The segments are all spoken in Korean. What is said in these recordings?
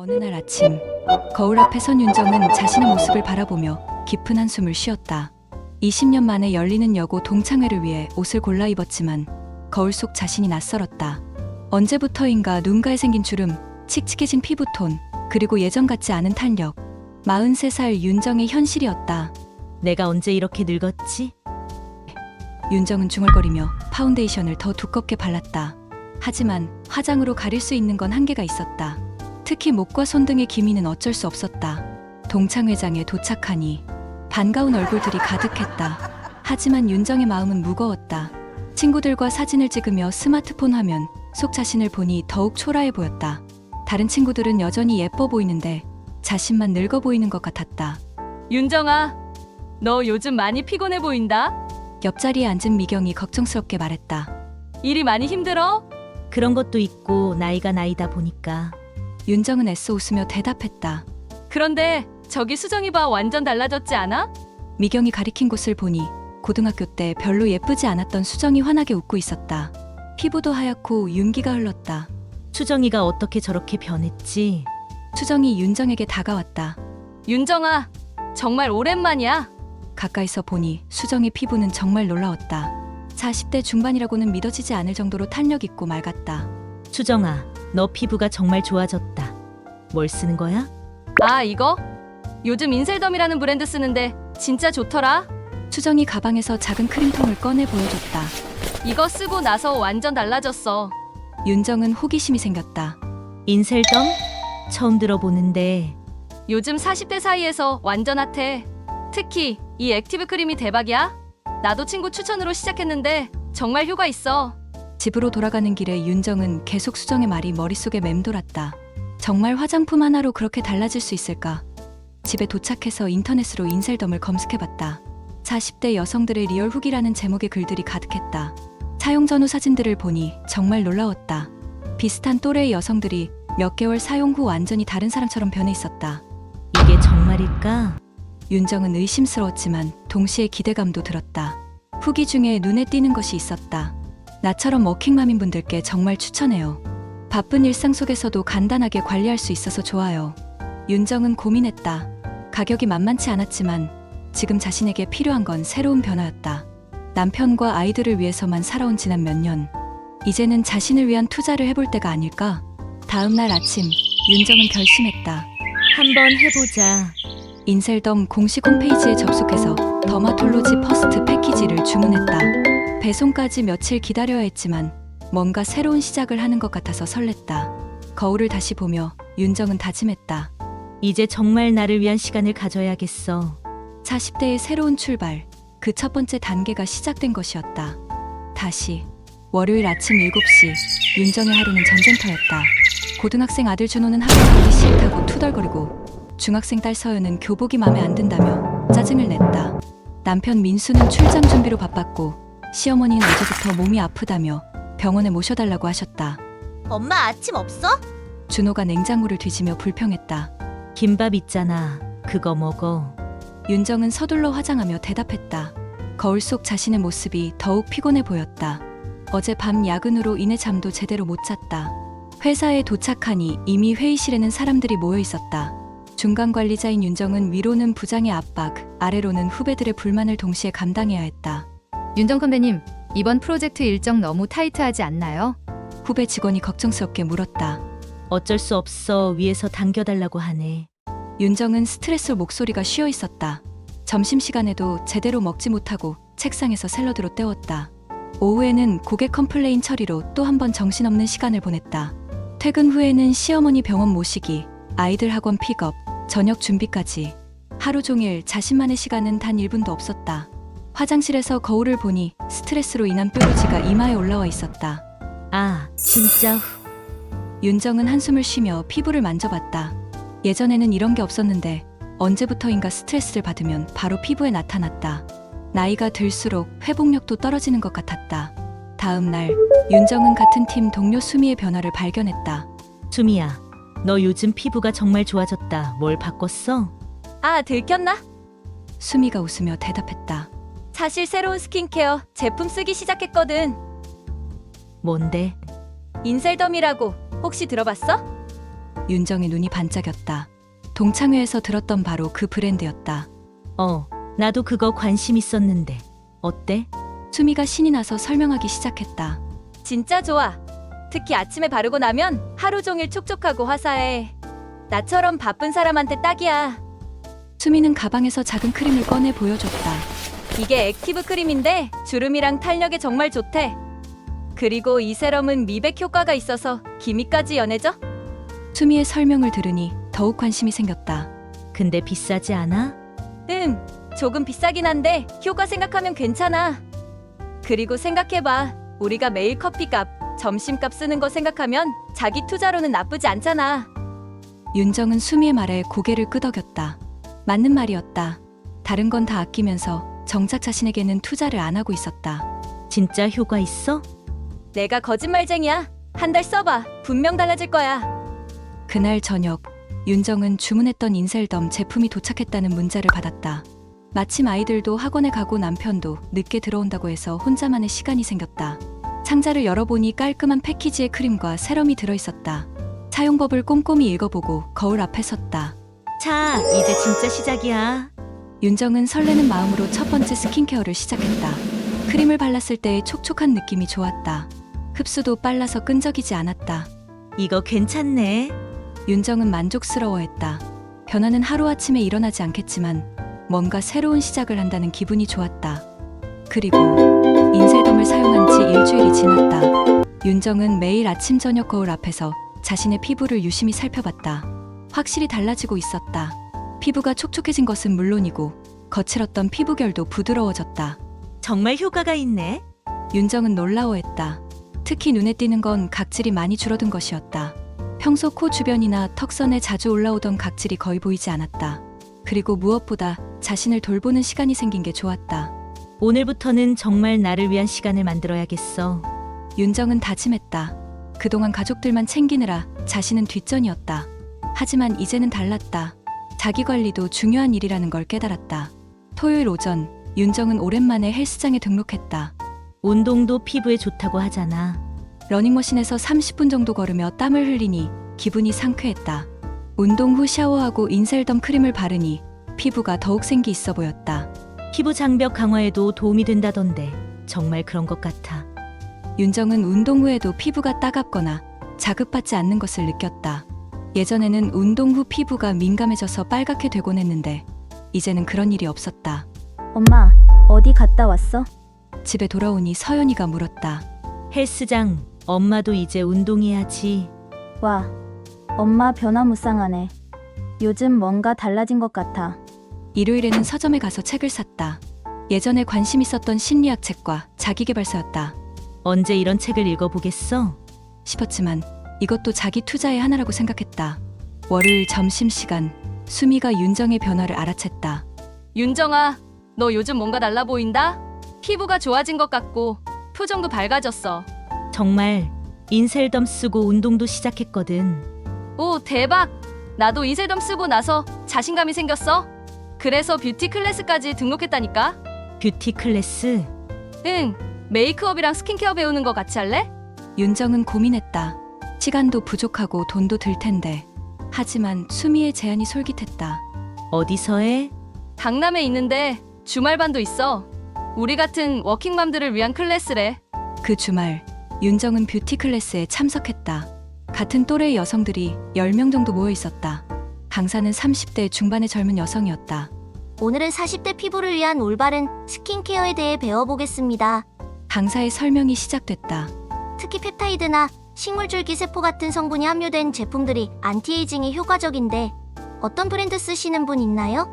어느 날 아침, 거울 앞에 선 윤정은 자신의 모습을 바라보며 깊은 한숨을 쉬었다. 20년 만에 열리는 여고 동창회를 위해 옷을 골라 입었지만 거울 속 자신이 낯설었다. 언제부터인가 눈가에 생긴 주름, 칙칙해진 피부톤, 그리고 예전 같지 않은 탄력. 43살 윤정의 현실이었다. 내가 언제 이렇게 늙었지? 윤정은 중얼거리며 파운데이션을 더 두껍게 발랐다. 하지만 화장으로 가릴 수 있는 건 한계가 있었다. 특히 목과 손 등의 기미는 어쩔 수 없었다. 동창회장에 도착하니 반가운 얼굴들이 가득했다. 하지만 윤정의 마음은 무거웠다. 친구들과 사진을 찍으며 스마트폰 화면 속 자신을 보니 더욱 초라해 보였다. 다른 친구들은 여전히 예뻐 보이는데 자신만 늙어 보이는 것 같았다. 윤정아, 너 요즘 많이 피곤해 보인다? 옆자리에 앉은 미경이 걱정스럽게 말했다. 일이 많이 힘들어? 그런 것도 있고 나이가 나이다 보니까. 윤정은 애써 웃으며 대답했다. 그런데 저기 수정이 봐, 완전 달라졌지 않아? 미경이 가리킨 곳을 보니 고등학교 때 별로 예쁘지 않았던 수정이 환하게 웃고 있었다. 피부도 하얗고 윤기가 흘렀다. 수정이가 어떻게 저렇게 변했지? 수정이 윤정에게 다가왔다. 윤정아, 정말 오랜만이야. 가까이서 보니 수정의 피부는 정말 놀라웠다. 40대 중반이라고는 믿어지지 않을 정도로 탄력 있고 맑았다. 수정아, 너 피부가 정말 좋아졌다. 뭘 쓰는 거야? 아, 이거? 요즘 인셀덤이라는 브랜드 쓰는데 진짜 좋더라. 수정이 가방에서 작은 크림통을 꺼내 보여줬다. 이거 쓰고 나서 완전 달라졌어. 윤정은 호기심이 생겼다. 인셀덤? 처음 들어보는데. 요즘 40대 사이에서 완전 핫해. 특히 이 액티브 크림이 대박이야. 나도 친구 추천으로 시작했는데 정말 효과 있어. 집으로 돌아가는 길에 윤정은 계속 수정의 말이 머릿속에 맴돌았다. 정말 화장품 하나로 그렇게 달라질 수 있을까? 집에 도착해서 인터넷으로 인셀덤을 검색해봤다. 40대 여성들의 리얼 후기라는 제목의 글들이 가득했다. 사용 전후 사진들을 보니 정말 놀라웠다. 비슷한 또래의 여성들이 몇 개월 사용 후 완전히 다른 사람처럼 변해 있었다. 이게 정말일까? 윤정은 의심스러웠지만 동시에 기대감도 들었다. 후기 중에 눈에 띄는 것이 있었다. 나처럼 워킹맘인 분들께 정말 추천해요. 바쁜 일상 속에서도 간단하게 관리할 수 있어서 좋아요. 윤정은 고민했다. 가격이 만만치 않았지만 지금 자신에게 필요한 건 새로운 변화였다. 남편과 아이들을 위해서만 살아온 지난 몇 년. 이제는 자신을 위한 투자를 해볼 때가 아닐까? 다음 날 아침, 윤정은 결심했다. 한번 해보자. 인셀덤 공식 홈페이지에 접속해서 더마톨로지 퍼스트 패키지를 주문했다. 배송까지 며칠 기다려야 했지만 뭔가 새로운 시작을 하는 것 같아서 설렜다. 거울을 다시 보며 윤정은 다짐했다. 이제 정말 나를 위한 시간을 가져야겠어. 40대의 새로운 출발, 그 첫 번째 단계가 시작된 것이었다. 다시 월요일 아침 7시, 윤정의 하루는 전쟁터였다. 고등학생 아들 준호는 학교 가기 싫다고 투덜거리고 중학생 딸 서연은 교복이 마음에 안 든다며 짜증을 냈다. 남편 민수는 출장 준비로 바빴고 시어머니는 어제부터 몸이 아프다며 병원에 모셔달라고 하셨다. 엄마 아침 없어? 준호가 냉장고를 뒤지며 불평했다. 김밥 있잖아. 그거 먹어. 윤정은 서둘러 화장하며 대답했다. 거울 속 자신의 모습이 더욱 피곤해 보였다. 어제 밤 야근으로 인해 잠도 제대로 못 잤다. 회사에 도착하니 이미 회의실에는 사람들이 모여 있었다. 중간 관리자인 윤정은 위로는 부장의 압박, 아래로는 후배들의 불만을 동시에 감당해야 했다. 윤정 선배님, 이번 프로젝트 일정 너무 타이트하지 않나요? 후배 직원이 걱정스럽게 물었다. 어쩔 수 없어. 위에서 당겨달라고 하네. 윤정은 스트레스로 목소리가 쉬어 있었다. 점심시간에도 제대로 먹지 못하고 책상에서 샐러드로 때웠다. 오후에는 고객 컴플레인 처리로 또 한 번 정신없는 시간을 보냈다. 퇴근 후에는 시어머니 병원 모시기, 아이들 학원 픽업, 저녁 준비까지. 하루 종일 자신만의 시간은 단 1분도 없었다. 화장실에서 거울을 보니 스트레스로 인한 뾰루지가 이마에 올라와 있었다. 아, 진짜. 윤정은 한숨을 쉬며 피부를 만져봤다. 예전에는 이런 게 없었는데 언제부터인가 스트레스를 받으면 바로 피부에 나타났다. 나이가 들수록 회복력도 떨어지는 것 같았다. 다음 날, 윤정은 같은 팀 동료 수미의 변화를 발견했다. 수미야, 너 요즘 피부가 정말 좋아졌다. 뭘 바꿨어? 아, 들켰나? 수미가 웃으며 대답했다. 사실 새로운 스킨케어 제품 쓰기 시작했거든. 뭔데? 인셀덤이라고 혹시 들어봤어? 윤정의 눈이 반짝였다. 동창회에서 들었던 바로 그 브랜드였다. 나도 그거 관심 있었는데. 어때? 수미가 신이 나서 설명하기 시작했다. 진짜 좋아. 특히 아침에 바르고 나면 하루 종일 촉촉하고 화사해. 나처럼 바쁜 사람한테 딱이야. 수미는 가방에서 작은 크림을 꺼내 보여줬다. 이게 액티브 크림인데 주름이랑 탄력에 정말 좋대. 그리고 이 세럼은 미백 효과가 있어서 기미까지 연해져? 수미의 설명을 들으니 더욱 관심이 생겼다. 근데 비싸지 않아? 조금 비싸긴 한데 효과 생각하면 괜찮아. 그리고 생각해봐. 우리가 매일 커피값, 점심값 쓰는 거 생각하면 자기 투자로는 나쁘지 않잖아. 윤정은 수미의 말에 고개를 끄덕였다. 맞는 말이었다. 다른 건 다 아끼면서 정작 자신에게는 투자를 안 하고 있었다. 진짜 효과 있어? 내가 거짓말쟁이야. 한 달 써봐. 분명 달라질 거야. 그날 저녁, 윤정은 주문했던 인셀덤 제품이 도착했다는 문자를 받았다. 마침 아이들도 학원에 가고 남편도 늦게 들어온다고 해서 혼자만의 시간이 생겼다. 상자를 열어보니 깔끔한 패키지의 크림과 세럼이 들어있었다. 사용법을 꼼꼼히 읽어보고 거울 앞에 섰다. 자, 이제 진짜 시작이야. 윤정은 설레는 마음으로 첫 번째 스킨케어를 시작했다. 크림을 발랐을 때의 촉촉한 느낌이 좋았다. 흡수도 빨라서 끈적이지 않았다. 이거 괜찮네. 윤정은 만족스러워했다. 변화는 하루아침에 일어나지 않겠지만 뭔가 새로운 시작을 한다는 기분이 좋았다. 그리고 인셀덤을 사용한 지 일주일이 지났다. 윤정은 매일 아침 저녁 거울 앞에서 자신의 피부를 유심히 살펴봤다. 확실히 달라지고 있었다. 피부가 촉촉해진 것은 물론이고 거칠었던 피부결도 부드러워졌다. 정말 효과가 있네. 윤정은 놀라워했다. 특히 눈에 띄는 건 각질이 많이 줄어든 것이었다. 평소 코 주변이나 턱선에 자주 올라오던 각질이 거의 보이지 않았다. 그리고 무엇보다 자신을 돌보는 시간이 생긴 게 좋았다. 오늘부터는 정말 나를 위한 시간을 만들어야겠어. 윤정은 다짐했다. 그동안 가족들만 챙기느라 자신은 뒷전이었다. 하지만 이제는 달랐다. 자기관리도 중요한 일이라는 걸 깨달았다. 토요일 오전, 윤정은 오랜만에 헬스장에 등록했다. 운동도 피부에 좋다고 하잖아. 러닝머신에서 30분 정도 걸으며 땀을 흘리니 기분이 상쾌했다. 운동 후 샤워하고 인셀덤 크림을 바르니 피부가 더욱 생기 있어 보였다. 피부 장벽 강화에도 도움이 된다던데 정말 그런 것 같아. 윤정은 운동 후에도 피부가 따갑거나 자극받지 않는 것을 느꼈다. 예전에는 운동 후 피부가 민감해져서 빨갛게 되곤 했는데 이제는 그런 일이 없었다. 엄마, 어디 갔다 왔어? 집에 돌아오니 서연이가 물었다. 헬스장, 엄마도 이제 운동해야지. 와, 엄마 변화무쌍하네. 요즘 뭔가 달라진 것 같아. 일요일에는 서점에 가서 책을 샀다. 예전에 관심 있었던 심리학 책과 자기계발서였다 언제 이런 책을 읽어보겠어? 싶었지만 이것도 자기 투자의 하나라고 생각했다. 월요일 점심시간, 수미가 윤정의 변화를 알아챘다. 윤정아, 너 요즘 뭔가 달라 보인다? 피부가 좋아진 것 같고 표정도 밝아졌어. 정말 인셀덤 쓰고 운동도 시작했거든. 오, 대박! 나도 인셀덤 쓰고 나서 자신감이 생겼어. 그래서 뷰티 클래스까지 등록했다니까? 뷰티 클래스? 응, 메이크업이랑 스킨케어 배우는 거 같이 할래? 윤정은 고민했다. 시간도 부족하고 돈도 들 텐데. 하지만 수미의 제안이 솔깃했다. 어디서 해? 강남에 있는데 주말반도 있어. 우리 같은 워킹맘들을 위한 클래스래. 그 주말, 윤정은 뷰티 클래스에 참석했다. 같은 또래의 여성들이 10명 정도 모여 있었다. 강사는 30대 중반의 젊은 여성이었다. 오늘은 40대 피부를 위한 올바른 스킨케어에 대해 배워보겠습니다. 강사의 설명이 시작됐다. 특히 펩타이드나 식물줄기 세포 같은 성분이 함유된 제품들이 안티에이징에 효과적인데 어떤 브랜드 쓰시는 분 있나요?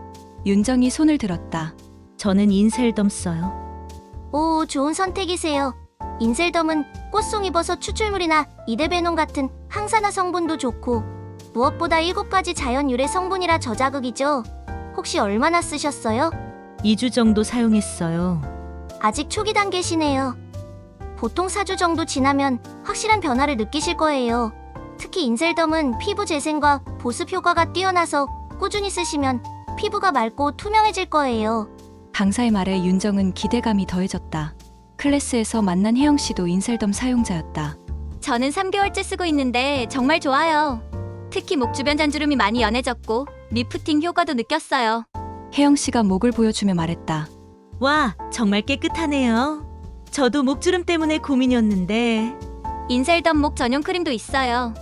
윤정이 손을 들었다. 저는 인셀덤 써요. 오, 좋은 선택이세요. 인셀덤은 꽃송이버섯 추출물이나 이데베논 같은 항산화 성분도 좋고 무엇보다 7가지 자연 유래 성분이라 저자극이죠. 혹시 얼마나 쓰셨어요? 2주 정도 사용했어요. 아직 초기 단계시네요. 보통 4주 정도 지나면 확실한 변화를 느끼실 거예요. 특히 인셀덤은 피부 재생과 보습 효과가 뛰어나서 꾸준히 쓰시면 피부가 맑고 투명해질 거예요. 강사의 말에 윤정은 기대감이 더해졌다. 클래스에서 만난 혜영 씨도 인셀덤 사용자였다. 저는 3개월째 쓰고 있는데 정말 좋아요. 특히 목 주변 잔주름이 많이 연해졌고 리프팅 효과도 느꼈어요. 혜영 씨가 목을 보여주며 말했다. 와, 정말 깨끗하네요. 저도 목주름 때문에 고민이었는데. 인셀덤 목 전용 크림도 있어요.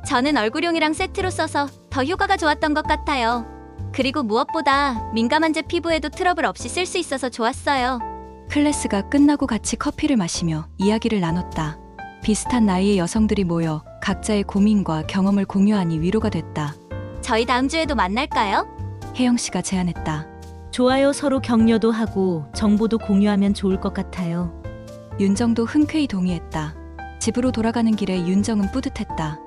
저는 얼굴용이랑 세트로 써서 더 효과가 좋았던 것 같아요. 그리고 무엇보다 민감한 제 피부에도 트러블 없이 쓸 수 있어서 좋았어요. 클래스가 끝나고 같이 커피를 마시며 이야기를 나눴다. 비슷한 나이의 여성들이 모여 각자의 고민과 경험을 공유하니 위로가 됐다. 저희 다음 주에도 만날까요? 혜영 씨가 제안했다. 좋아요, 서로 격려도 하고 정보도 공유하면 좋을 것 같아요. 윤정도 흔쾌히 동의했다. 집으로 돌아가는 길에 윤정은 뿌듯했다.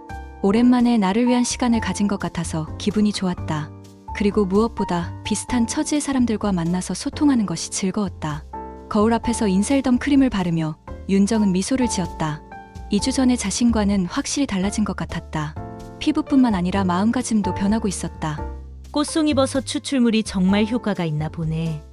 오랜만에 나를 위한 시간을 가진 것 같아서 기분이 좋았다. 그리고 무엇보다 비슷한 처지의 사람들과 만나서 소통하는 것이 즐거웠다. 거울 앞에서 인셀덤 크림을 바르며 윤정은 미소를 지었다. 2주 전의 자신과는 확실히 달라진 것 같았다. 피부뿐만 아니라 마음가짐도 변하고 있었다. 꽃송이버섯 추출물이 정말 효과가 있나 보네.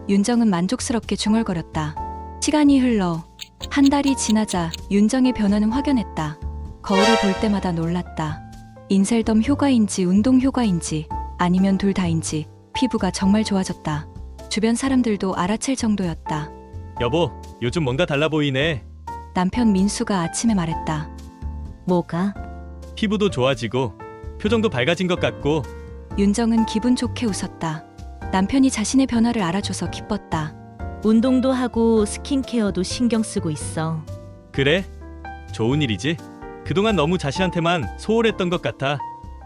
윤정은 만족스럽게 중얼거렸다. 시간이 흘러 한 달이 지나자 윤정의 변화는 확연했다. 거울을 볼 때마다 놀랐다. 인셀덤 효과인지 운동 효과인지 아니면 둘 다인지 피부가 정말 좋아졌다. 주변 사람들도 알아챌 정도였다. 여보, 요즘 뭔가 달라 보이네. 남편 민수가 아침에 말했다. 뭐가? 피부도 좋아지고 표정도 밝아진 것 같고. 윤정은 기분 좋게 웃었다. 남편이 자신의 변화를 알아줘서 기뻤다. 운동도 하고 스킨케어도 신경 쓰고 있어. 그래? 좋은 일이지. 그동안 너무 자신한테만 소홀했던 것 같아.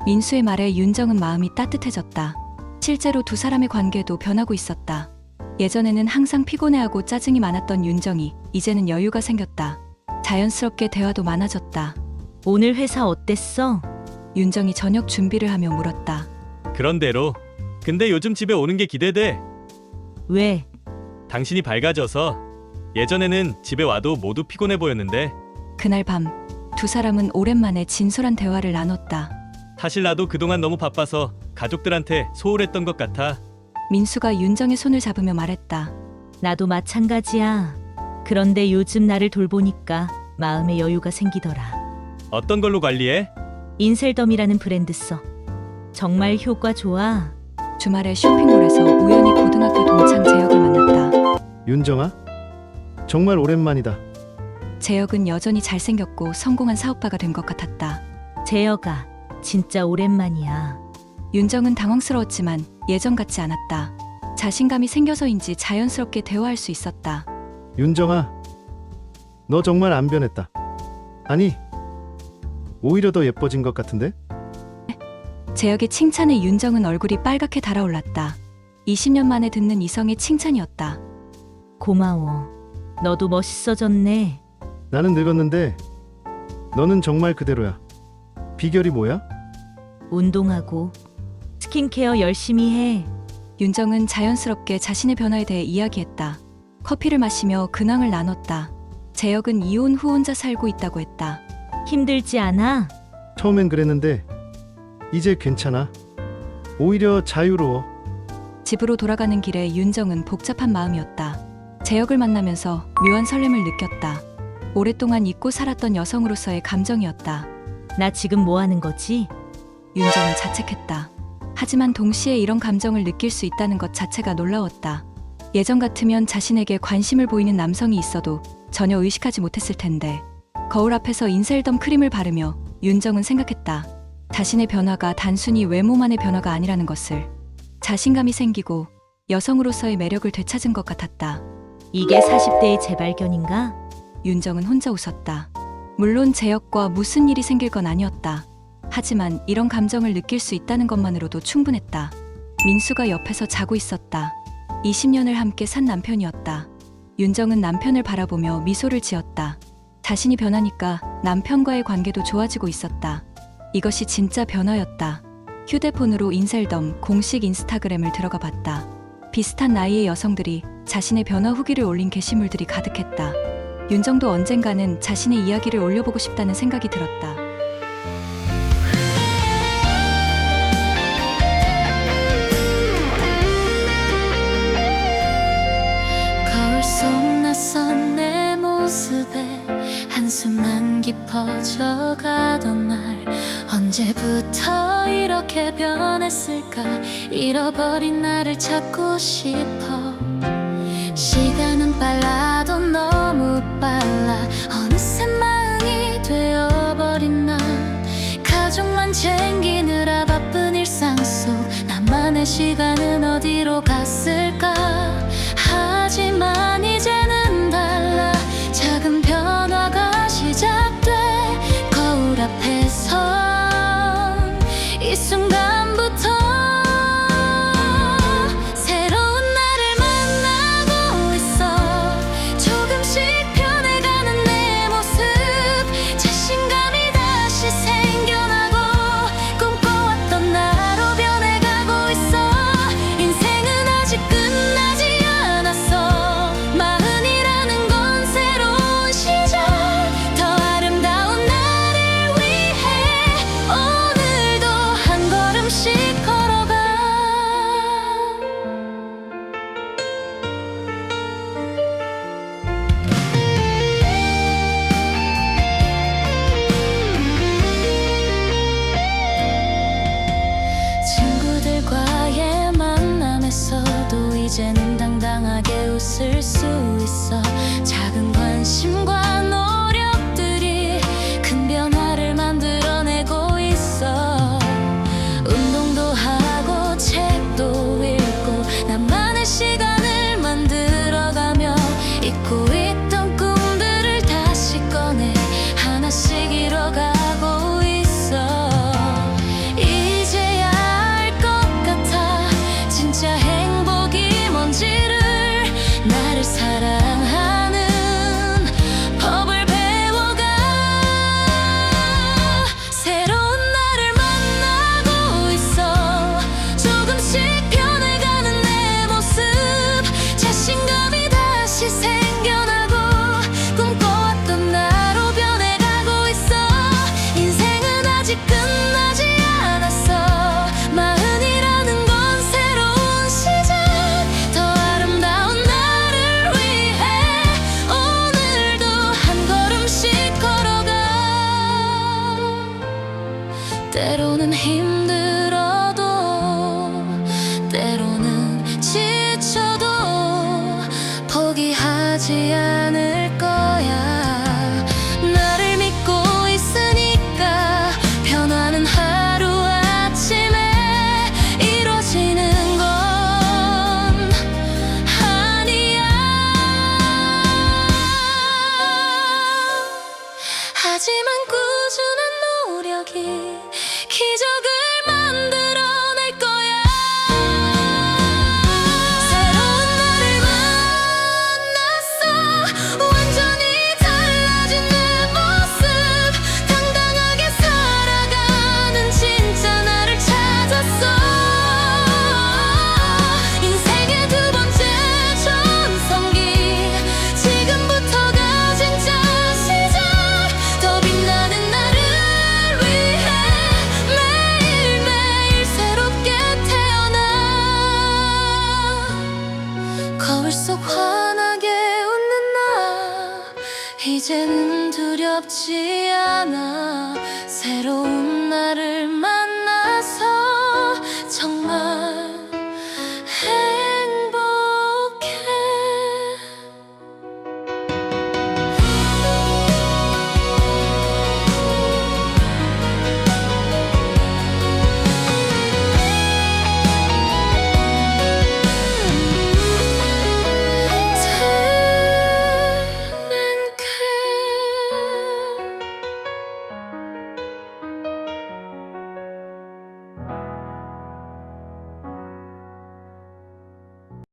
민수의 말에 윤정은 마음이 따뜻해졌다. 실제로 두 사람의 관계도 변하고 있었다. 예전에는 항상 피곤해하고 짜증이 많았던 윤정이 이제는 여유가 생겼다. 자연스럽게 대화도 많아졌다. 오늘 회사 어땠어? 윤정이 저녁 준비를 하며 물었다. 그런대로. 근데 요즘 집에 오는 게 기대돼. 왜? 당신이 밝아져서. 예전에는 집에 와도 모두 피곤해 보였는데. 그날 밤 두 사람은 오랜만에 진솔한 대화를 나눴다. 사실 나도 그동안 너무 바빠서 가족들한테 소홀했던 것 같아. 민수가 윤정의 손을 잡으며 말했다. 나도 마찬가지야. 그런데 요즘 나를 돌보니까 마음에 여유가 생기더라. 어떤 걸로 관리해? 인셀덤이라는 브랜드 써. 정말 효과 좋아. 주말에 쇼핑몰에서 우연히 고등학교 동창 재혁을 만났다. 윤정아? 정말 오랜만이다. 재혁은 여전히 잘생겼고 성공한 사업가가 된 것 같았다. 재혁아, 진짜 오랜만이야. 윤정은 당황스러웠지만 예전 같지 않았다. 자신감이 생겨서인지 자연스럽게 대화할 수 있었다. 윤정아, 너 정말 안 변했다. 아니, 오히려 더 예뻐진 것 같은데? 재혁의 칭찬에 윤정은 얼굴이 빨갛게 달아올랐다. 20년 만에 듣는 이성의 칭찬이었다. 고마워. 너도 멋있어졌네. 나는 늙었는데 너는 정말 그대로야. 비결이 뭐야? 운동하고 스킨케어 열심히 해. 윤정은 자연스럽게 자신의 변화에 대해 이야기했다. 커피를 마시며 근황을 나눴다. 재혁은 이혼 후 혼자 살고 있다고 했다. 힘들지 않아? 처음엔 그랬는데 이제 괜찮아. 오히려 자유로워. 집으로 돌아가는 길에 윤정은 복잡한 마음이었다. 재혁을 만나면서 묘한 설렘을 느꼈다. 오랫동안 잊고 살았던 여성으로서의 감정이었다. 나 지금 뭐 하는 거지? 윤정은 자책했다. 하지만 동시에 이런 감정을 느낄 수 있다는 것 자체가 놀라웠다. 예전 같으면 자신에게 관심을 보이는 남성이 있어도 전혀 의식하지 못했을 텐데. 거울 앞에서 인셀덤 크림을 바르며 윤정은 생각했다. 자신의 변화가 단순히 외모만의 변화가 아니라는 것을. 자신감이 생기고 여성으로서의 매력을 되찾은 것 같았다. 이게 40대의 재발견인가? 윤정은 혼자 웃었다. 물론 재혁과 무슨 일이 생길 건 아니었다. 하지만 이런 감정을 느낄 수 있다는 것만으로도 충분했다. 민수가 옆에서 자고 있었다. 20년을 함께 산 남편이었다. 윤정은 남편을 바라보며 미소를 지었다. 자신이 변하니까 남편과의 관계도 좋아지고 있었다. 이것이 진짜 변화였다. 휴대폰으로 인셀덤 공식 인스타그램을 들어가 봤다. 비슷한 나이의 여성들이 자신의 변화 후기를 올린 게시물들이 가득했다. 윤정도 언젠가는 자신의 이야기를 올려보고 싶다는 생각이 들었다. 거울 속 낯선 내 모습에 한숨만 가슴 깊어져 가던 날 언제부터 이렇게 변했을까 잃어버린 나를 찾고 싶어 시간은 빨라도 너무 빨라 어느새 마흔이 되어버린 나 가족만 챙기느라 바쁜 일상 속 나만의 시간은 어디로 갔을까 하지만 이제는 달라 작은 변화가 시작돼 거울 앞에 선 이 순간부터 새로운 나를 만나고 있어 조금씩 변해가는 내 모습 자신감이 다시 생겨나고 꿈꿔왔던 나로 변해가고 있어 인생은 아직 끝나지 않았어 마흔이라는 건 새로운 시작 더 아름다운 나를 위해 오늘도 한 걸음씩 걸어가 친구들과의 만남에서도 이제는 당당하게 웃을 수 있어 작은 관심과 노력들이 큰 변화를 만들어내고 있어 운동도 하고 책도 읽고 나만의 시간을 만들어가며 잊고 있던 꿈들을 다시 꺼내 하나씩 이뤄가고 있어 이제야 알 것 같아 진짜 행복이 뭔지를 나를 사랑하는 법을 배워가 새로운 나를 만나고 있어 조금씩 변해가는 내 모습 자신감이 다시 생겨나고 꿈꿔왔던 나로 변해가고 있어 인생은 아직 끝나지 않았어 마흔이라는 건 새로운 시작 더 아름다운 나를 위해 오늘도 한 걸음씩 걸어가 때로는 힘들어도 때로는 지쳐도 포기하지 않을 거야 나를 믿고 있으니까 변화는 하루아침에 이루어지는 건 아니야 하지만 꾸준한 노력이 기적을 만들어낼 거야 새로운 나를 만났어 완전히 달라진 내 모습 당당하게 살아가는 진짜 나를 찾았어 인생의 두 번째 전성기 지금부터가 진짜 시작 더 빛나는 나를 위해 매일매일 새롭게 태어나 거울 속 환하게 웃는 나 이제는 두렵지 않아 새로운 나를